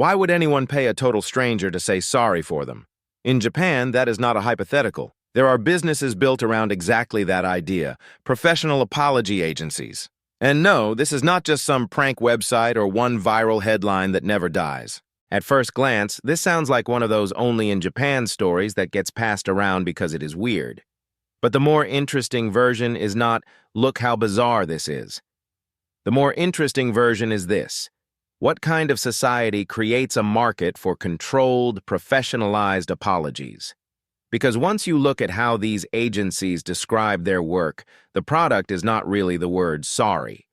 Why would anyone pay a total stranger to say sorry for them? In Japan, that is not a hypothetical. There are businesses built around exactly that idea, professional apology agencies. And no, this is not just some prank website or one viral headline that never dies. At first glance, this sounds like one of those only in Japan stories that gets passed around because it is weird. But the more interesting version is not, look how bizarre this is. The more interesting version is this. What kind of society creates a market for controlled, professionalized apologies? Because once you look at how these agencies describe their work, the product is not really the word sorry.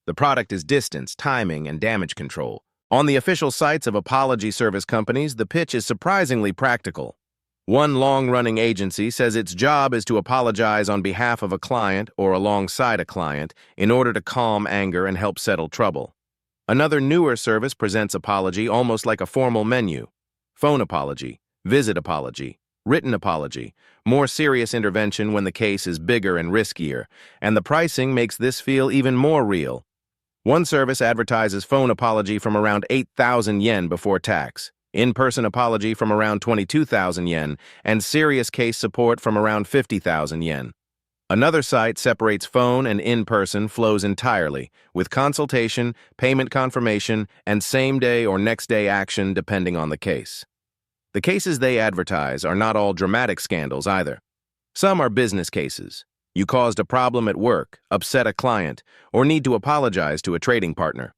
The product is distance, timing, and damage control. On the official sites of apology service companies, the pitch is surprisingly practical. One long-running agency says its job is to apologize on behalf of a client or alongside a client in order to calm anger and help settle trouble. Another newer service presents apology almost like a formal menu. Phone apology, visit apology, written apology, more serious intervention when the case is bigger and riskier, and the pricing makes this feel even more real. One service advertises phone apology from around 8,000 yen before tax, in-person apology from around 22,000 yen, and serious case support from around 50,000 yen. Another site separates phone and in-person flows entirely, with consultation, payment confirmation, and same-day or next-day action depending on the case. The cases they advertise are not all dramatic scandals either. Some are business cases. You caused a problem at work, upset a client, or need to apologize to a trading partner.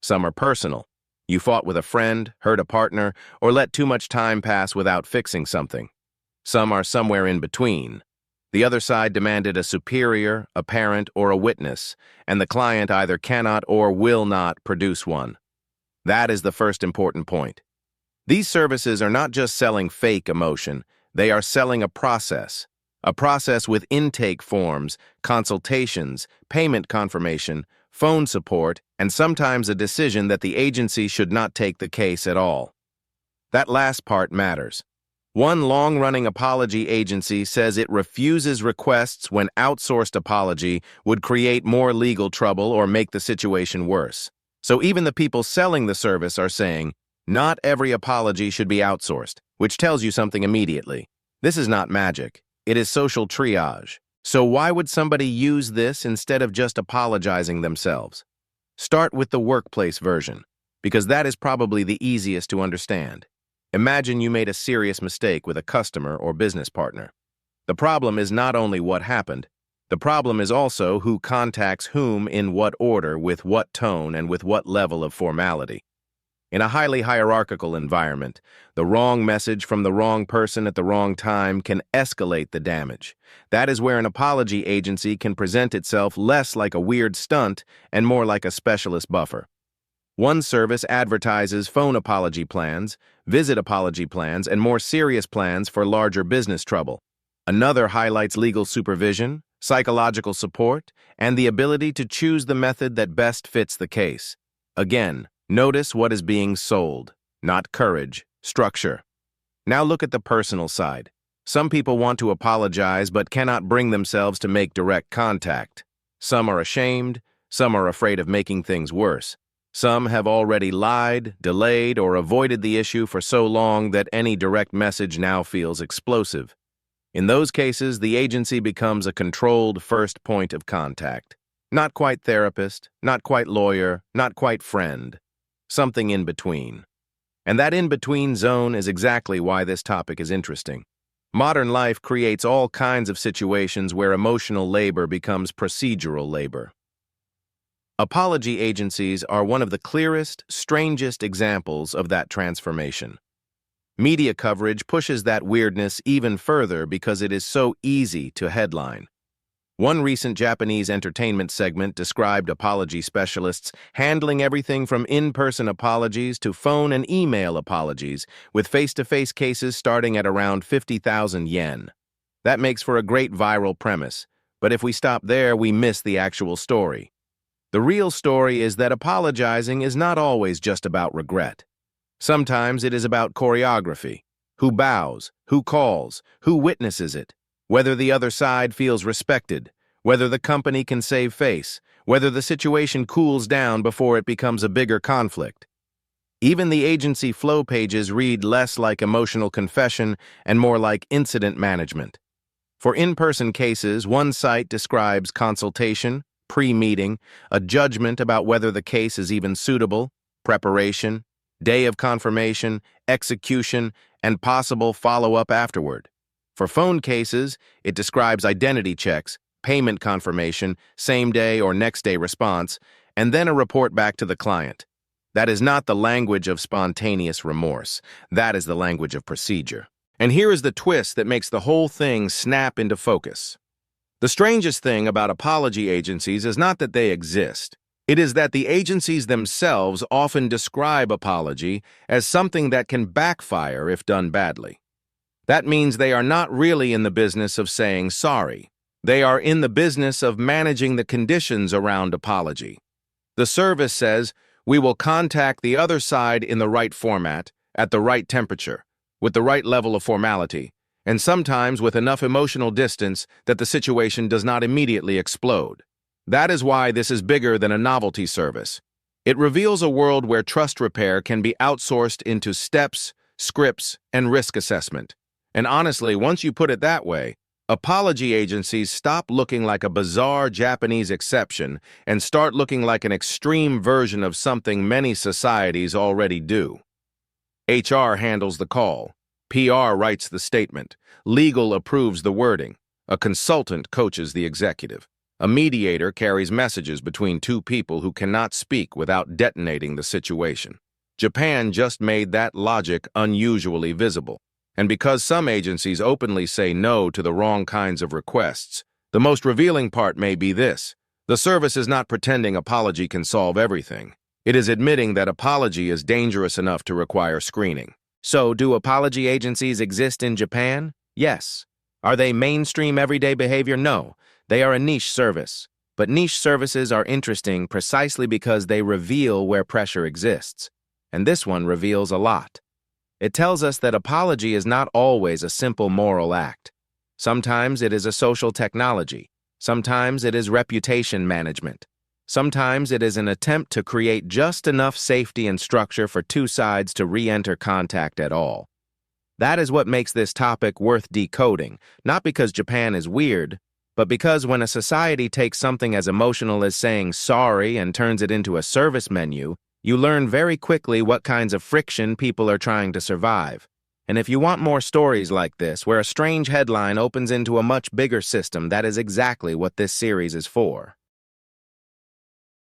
Some are personal. You fought with a friend, hurt a partner, or let too much time pass without fixing something. Some are somewhere in between. The other side demanded a superior, a parent, or a witness, and the client either cannot or will not produce one. That is the first important point. These services are not just selling fake emotion, they are selling a process with intake forms, consultations, payment confirmation, phone support, and sometimes a decision that the agency should not take the case at all. That last part matters. One long-running apology agency says it refuses requests when outsourced apology would create more legal trouble or make the situation worse. So even the people selling the service are saying, not every apology should be outsourced, which tells you something immediately. This is not magic. It is social triage. So why would somebody use this instead of just apologizing themselves? Start with the workplace version, because that is probably the easiest to understand. Imagine you made a serious mistake with a customer or business partner. The problem is not only what happened, the problem is also who contacts whom in what order, with what tone, and with what level of formality. In a highly hierarchical environment, the wrong message from the wrong person at the wrong time can escalate the damage. That is where an apology agency can present itself less like a weird stunt and more like a specialist buffer. One service advertises phone apology plans, visit apology plans, and more serious plans for larger business trouble. Another highlights legal supervision, psychological support, and the ability to choose the method that best fits the case. Again, notice what is being sold, not courage, structure. Now look at the personal side. Some people want to apologize but cannot bring themselves to make direct contact. Some are ashamed, some are afraid of making things worse. Some have already lied, delayed, or avoided the issue for so long that any direct message now feels explosive. In those cases, the agency becomes a controlled first point of contact. Not quite therapist, not quite lawyer, not quite friend. Something in between. And that in-between zone is exactly why this topic is interesting. Modern life creates all kinds of situations where emotional labor becomes procedural labor. Apology agencies are one of the clearest, strangest examples of that transformation. Media coverage pushes that weirdness even further because it is so easy to headline. One recent Japanese entertainment segment described apology specialists handling everything from in-person apologies to phone and email apologies, with face-to-face cases starting at around 50,000 yen. That makes for a great viral premise, but if we stop there, we miss the actual story. The real story is that apologizing is not always just about regret. Sometimes it is about choreography. Who bows, who calls, who witnesses it, whether the other side feels respected, whether the company can save face, whether the situation cools down before it becomes a bigger conflict. Even the agency flow pages read less like emotional confession and more like incident management. For in-person cases, one site describes consultation, pre-meeting, a judgment about whether the case is even suitable, preparation, day of confirmation, execution, and possible follow-up afterward. For phone cases, it describes identity checks, payment confirmation, same-day or next-day response, and then a report back to the client. That is not the language of spontaneous remorse. That is the language of procedure. And here is the twist that makes the whole thing snap into focus. The strangest thing about apology agencies is not that they exist. It is that the agencies themselves often describe apology as something that can backfire if done badly. That means they are not really in the business of saying sorry. They are in the business of managing the conditions around apology. The service says, "We will contact the other side in the right format, at the right temperature, with the right level of formality, and sometimes with enough emotional distance that the situation does not immediately explode." That is why this is bigger than a novelty service. It reveals a world where trust repair can be outsourced into steps, scripts, and risk assessment. And honestly, once you put it that way, apology agencies stop looking like a bizarre Japanese exception and start looking like an extreme version of something many societies already do. HR handles the call. PR writes the statement. Legal approves the wording. A consultant coaches the executive. A mediator carries messages between two people who cannot speak without detonating the situation. Japan just made that logic unusually visible. And because some agencies openly say no to the wrong kinds of requests, the most revealing part may be this. The service is not pretending apology can solve everything. It is admitting that apology is dangerous enough to require screening. So, do apology agencies exist in Japan? Yes. Are they mainstream everyday behavior? No. They are a niche service. But niche services are interesting precisely because they reveal where pressure exists. And this one reveals a lot. It tells us that apology is not always a simple moral act. Sometimes it is a social technology. Sometimes it is reputation management. Sometimes it is an attempt to create just enough safety and structure for two sides to re-enter contact at all. That is what makes this topic worth decoding, not because Japan is weird, but because when a society takes something as emotional as saying sorry and turns it into a service menu, you learn very quickly what kinds of friction people are trying to survive. And if you want more stories like this, where a strange headline opens into a much bigger system, that is exactly what this series is for.